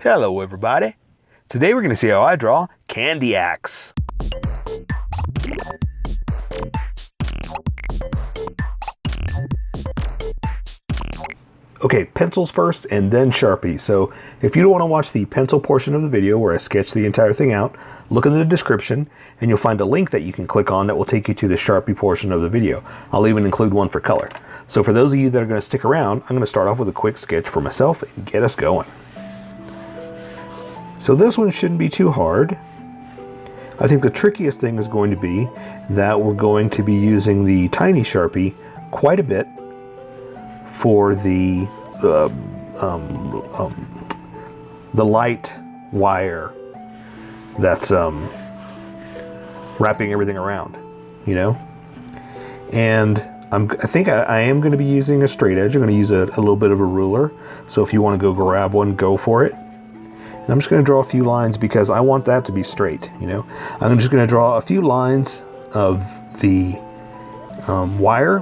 Hello everybody! Today we're going to see how I draw Candy Axe. Okay, pencils first and then Sharpie. So if you don't want to watch the pencil portion of the video where I sketch the entire thing out, look in the description and you'll find a link that you can click on that will take you to the Sharpie portion of the video. I'll even include one for color. So for those of you that are going to stick around, I'm going to start off with a quick sketch for myself and get us going. So this one shouldn't be too hard. I think the trickiest thing is going to be that we're going to be using the tiny Sharpie quite a bit for the light wire that's wrapping everything around, you know? And I think I am going to be using a straight edge. I'm going to use a little bit of a ruler. So if you want to go grab one, go for it. And I'm just going to draw a few lines because I want that to be straight, you know? I'm just going to draw a few lines of the wire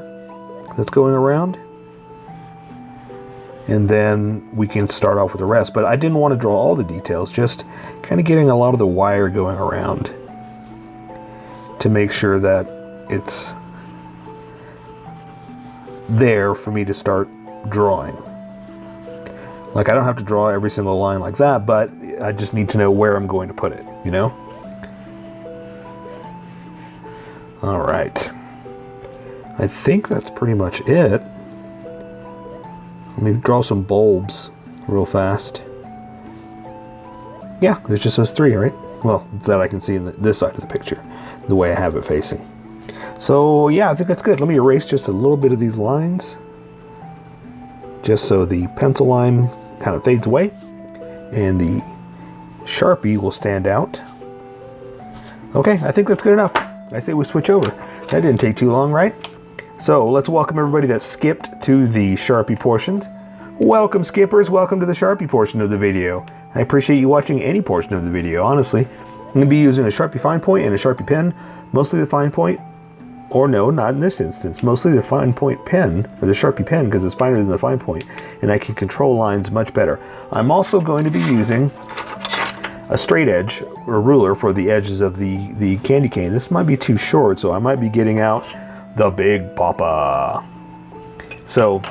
that's going around. And then we can start off with the rest. But I didn't want to draw all the details, just kind of getting a lot of the wire going around to make sure that it's there for me to start drawing. Like, I don't have to draw every single line like that, but I just need to know where I'm going to put it, you know? All right. I think that's pretty much it. Let me draw some bulbs real fast. Yeah, there's just those three, right? Well, that I can see in this side of the picture, the way I have it facing. So yeah, I think that's good. Let me erase just a little bit of these lines, just so the pencil line kind of fades away and the Sharpie will stand out. Okay, I think that's good enough. I say we switch over. That didn't take too long, right? So let's welcome everybody that skipped to the Sharpie portions. Welcome skippers, welcome to the Sharpie portion of the video. I appreciate you watching any portion of the video, honestly. I'm going to be using a Sharpie fine point and a Sharpie pen, mostly the fine point, or no, not in this instance, mostly the fine point pen, or the Sharpie pen, because it's finer than the fine point, and I can control lines much better. I'm also going to be using a straight edge, or ruler, for the edges of the candy cane. This might be too short, so I might be getting out the Big Papa. So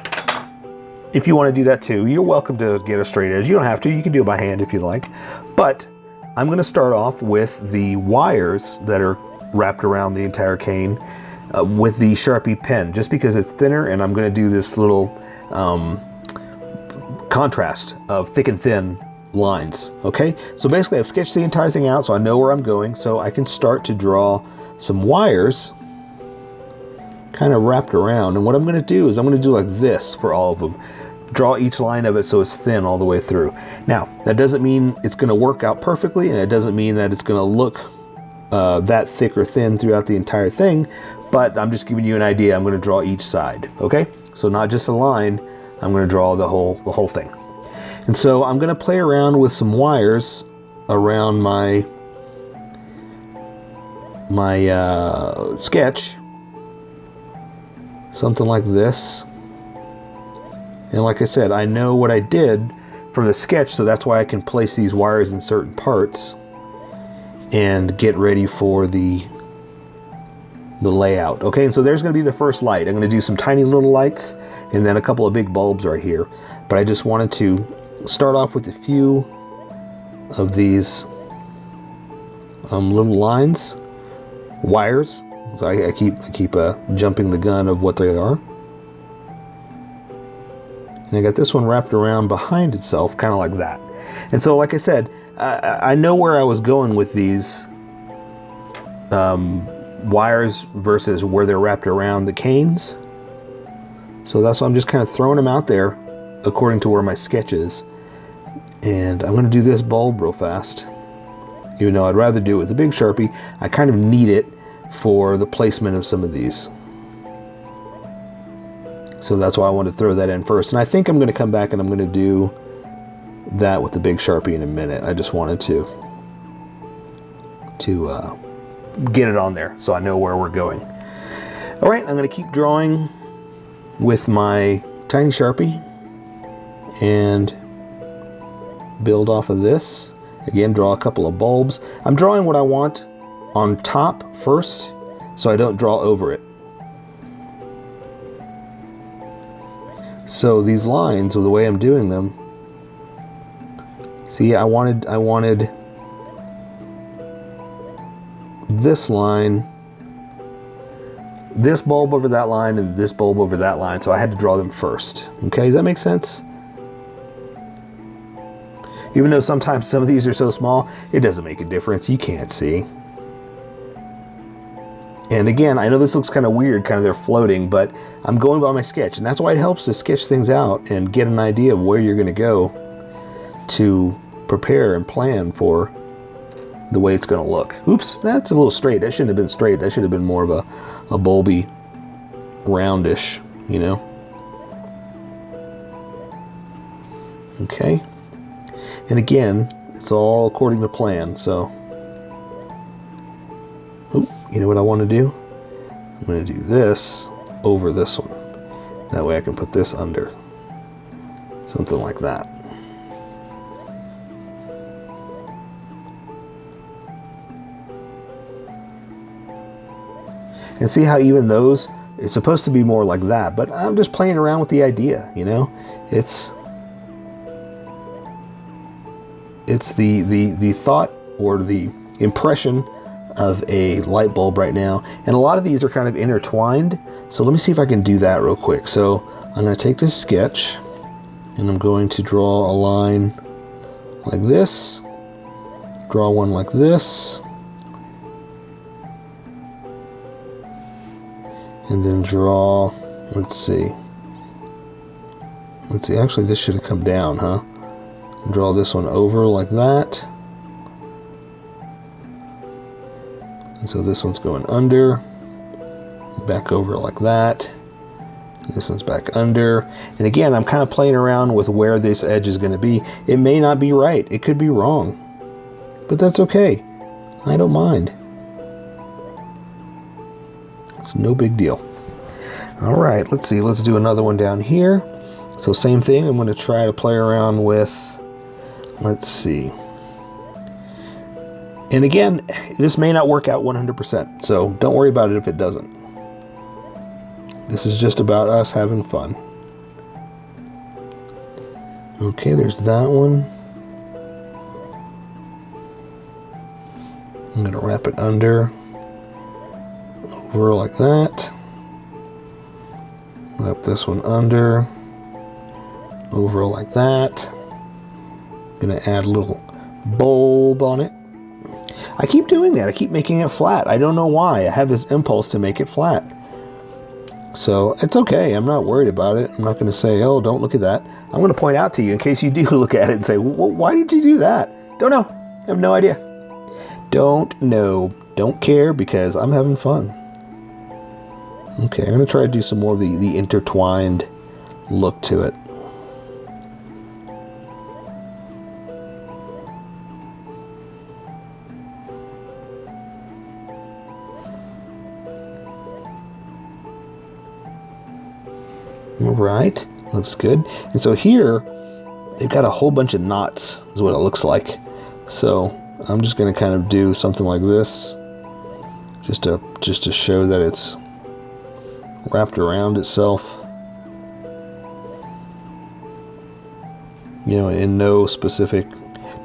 if you want to do that too, you're welcome to get a straight edge. You don't have to, you can do it by hand if you like. But I'm going to start off with the wires that are wrapped around the entire cane with the Sharpie pen, just because it's thinner, and I'm going to do this little contrast of thick and thin lines. Okay, so basically I've sketched the entire thing out so I know where I'm going, so I can start to draw some wires kind of wrapped around. And what I'm going to do is I'm going to do like this for all of them. Draw each line of it so it's thin all the way through. Now, that doesn't mean it's going to work out perfectly, and it doesn't mean that it's going to look that thick or thin throughout the entire thing, but I'm just giving you an idea. I'm going to draw each side, okay? So not just a line, I'm going to draw the whole thing. And so I'm going to play around with some wires around my sketch. Something like this. And like I said, I know what I did from the sketch, so that's why I can place these wires in certain parts and get ready for the layout. Okay, and so there's going to be the first light. I'm going to do some tiny little lights and then a couple of big bulbs right here. But I just wanted to start off with a few of these little lines, wires. So I keep jumping the gun of what they are. And I got this one wrapped around behind itself, kind of like that. And so, like I said, I know where I was going with these wires versus where they're wrapped around the canes. So that's why I'm just kind of throwing them out there according to where my sketch is. And I'm going to do this bulb real fast. Even though I'd rather do it with the big Sharpie, I kind of need it for the placement of some of these. So that's why I wanted to throw that in first. And I think I'm going to come back and I'm going to do that with the big Sharpie in a minute. I just wanted to get it on there so I know where we're going. All right, I'm going to keep drawing with my tiny Sharpie, and build off of this. Again, draw a couple of bulbs. I'm drawing what I want on top first, so I don't draw over it. So these lines, the way I'm doing them, see, I wanted this line, this bulb over that line, and this bulb over that line, so I had to draw them first. Okay, does that make sense? Even though sometimes some of these are so small, it doesn't make a difference. You can't see. And again, I know this looks kind of weird, kind of they're floating, but I'm going by my sketch, and that's why it helps to sketch things out and get an idea of where you're going to go to prepare and plan for the way it's going to look. Oops, that's a little straight. That shouldn't have been straight. That should have been more of a bulby, roundish, you know. Okay. And again, it's all according to plan, so. Oop, you know what I want to do? I'm going to do this over this one. That way I can put this under. Something like that. And see how even those, it's supposed to be more like that, but I'm just playing around with the idea, you know? It's the thought or the impression of a light bulb right now. And a lot of these are kind of intertwined. So let me see if I can do that real quick. So I'm going to take this sketch and I'm going to draw a line like this, draw one like this, and then draw, let's see, actually this should have come down, huh? Draw this one over like that. And so this one's going under, back over like that. This one's back under. And again, I'm kind of playing around with where this edge is going to be. It may not be right. It could be wrong. But that's okay. I don't mind. It's no big deal. All right, let's see. Let's do another one down here. So same thing. I'm going to try to play around with, let's see. And again, this may not work out 100%. So don't worry about it if it doesn't. This is just about us having fun. Okay, there's that one. I'm going to wrap it under, over like that. Wrap this one under, over like that. Going to add a little bulb on it. I keep doing that. I keep making it flat. I don't know why. I have this impulse to make it flat. So it's okay. I'm not worried about it. I'm not going to say, oh, don't look at that. I'm going to point out to you in case you do look at it and say, well, why did you do that? Don't know. I have no idea. Don't know. Don't care because I'm having fun. Okay, I'm going to try to do some more of the intertwined look to it. All right, looks good. And so here, they've got a whole bunch of knots, is what it looks like. So I'm just going to kind of do something like this, just to show that it's wrapped around itself. You know, in no specific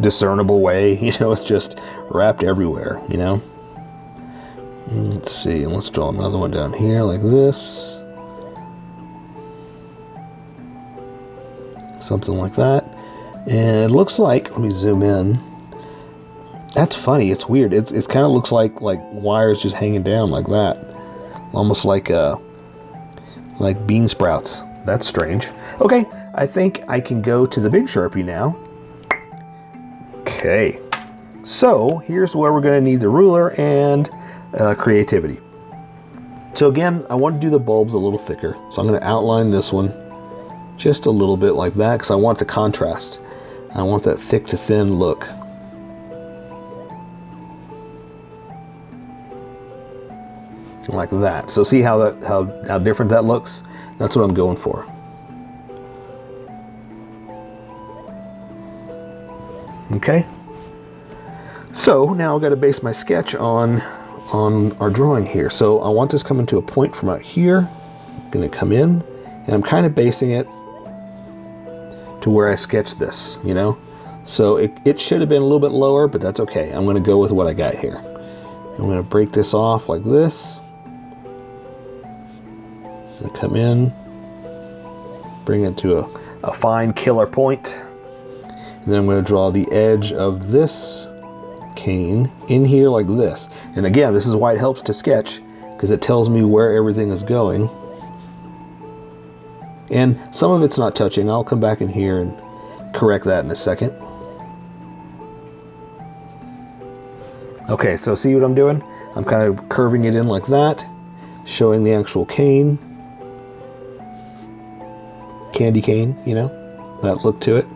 discernible way. You know, it's just wrapped everywhere. You know. Let's see. Let's draw another one down here like this. Something like that. And it looks like, let me zoom in. That's funny. It's weird. It kind of looks like wires just hanging down like that. Almost like bean sprouts. That's strange. Okay, I think I can go to the big Sharpie now. Okay. So here's where we're going to need the ruler and creativity. So again, I want to do the bulbs a little thicker. So I'm going to outline this one just a little bit like that because I want the contrast. I want that thick to thin look. Like that. So see how different that looks? That's what I'm going for. Okay. So now I've got to base my sketch on our drawing here. So I want this coming to a point from out here. I'm going to come in, and I'm kind of basing it to where I sketched this, you know? So it should have been a little bit lower, but that's okay. I'm going to go with what I got here. I'm going to break this off like this. I'm going to come in, bring it to a fine killer point. And then I'm going to draw the edge of this cane in here like this. And again, this is why it helps to sketch, because it tells me where everything is going. And some of it's not touching. I'll come back in here and correct that in a second. Okay, so see what I'm doing? I'm kind of curving it in like that, showing the actual cane. Candy cane, you know, that look to it.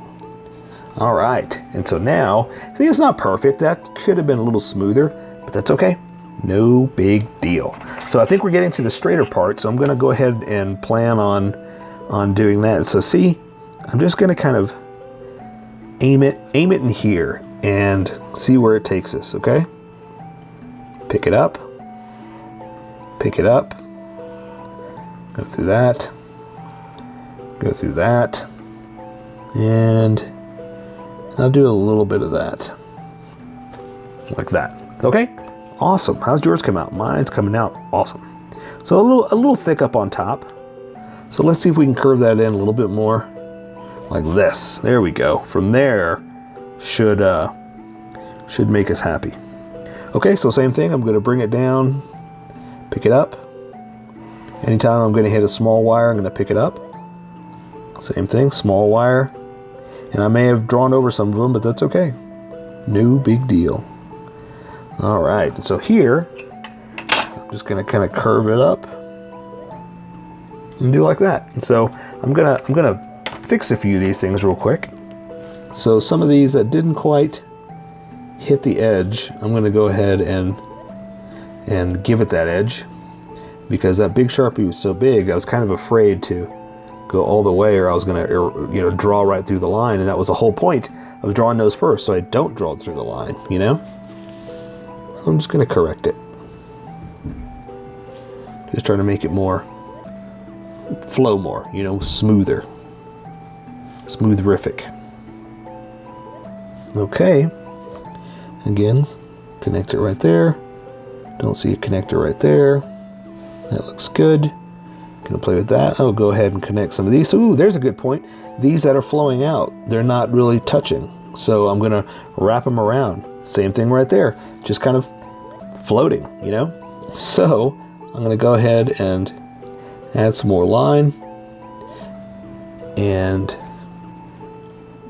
All right, and so now, see, it's not perfect. That should have been a little smoother, but that's okay. No big deal. So I think we're getting to the straighter part, so I'm gonna go ahead and plan on doing that. So see, I'm just gonna kind of aim it in here and see where it takes us, okay? Pick it up, go through that, and I'll do a little bit of that, like that. Okay, awesome. How's yours come out? Mine's coming out awesome. So a little thick up on top. So let's see if we can curve that in a little bit more, like this. There we go. From there, should make us happy. Okay, so same thing. I'm going to bring it down, pick it up. Anytime I'm going to hit a small wire, I'm going to pick it up. Same thing, small wire. And I may have drawn over some of them, but that's okay. No big deal. All right, so here, I'm just gonna kind of curve it up and do like that. And so I'm gonna fix a few of these things real quick. So some of these that didn't quite hit the edge, I'm gonna go ahead and give it that edge, because that big Sharpie was so big, I was kind of afraid to go all the way, or I was gonna, you know, draw right through the line, and that was the whole point of drawing those first, so I don't draw through the line, you know? So I'm just gonna correct it. Just trying to make it more, flow more, you know, smoother. Smooth-rific. Okay. Again, connect it right there. Don't see a connector right there. That looks good. Gonna play with that. I'll go ahead and connect some of these. Ooh, there's a good point. These that are flowing out, they're not really touching. So I'm gonna wrap them around. Same thing right there. Just kind of floating, you know? So I'm gonna go ahead and add some more line and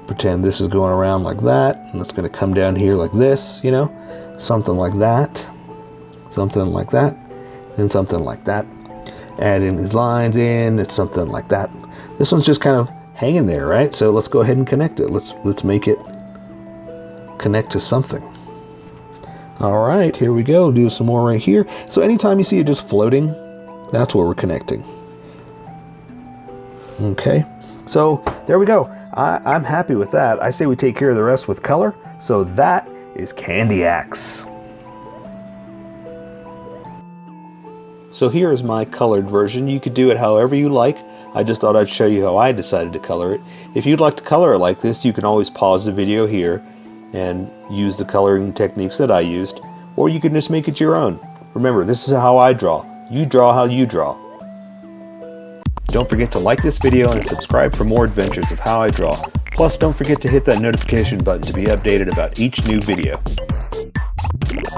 pretend this is going around like that, and it's gonna come down here like this, you know? Something like that, and something like that. Adding these lines in, it's something like that. This one's just kind of hanging there, right? So let's go ahead and connect it. Let's make it connect to something. All right, here we go. Do some more right here. So anytime you see it just floating, that's where we're connecting. Okay, so there we go. I'm happy with that. I say we take care of the rest with color. So that is Candy Axe. So here is my colored version. You could do it however you like. I just thought I'd show you how I decided to color it. If you'd like to color it like this, you can always pause the video here and use the coloring techniques that I used, or you can just make it your own. Remember, this is how I draw. You draw how you draw. Don't forget to like this video and subscribe for more adventures of how I draw. Plus, don't forget to hit that notification button to be updated about each new video.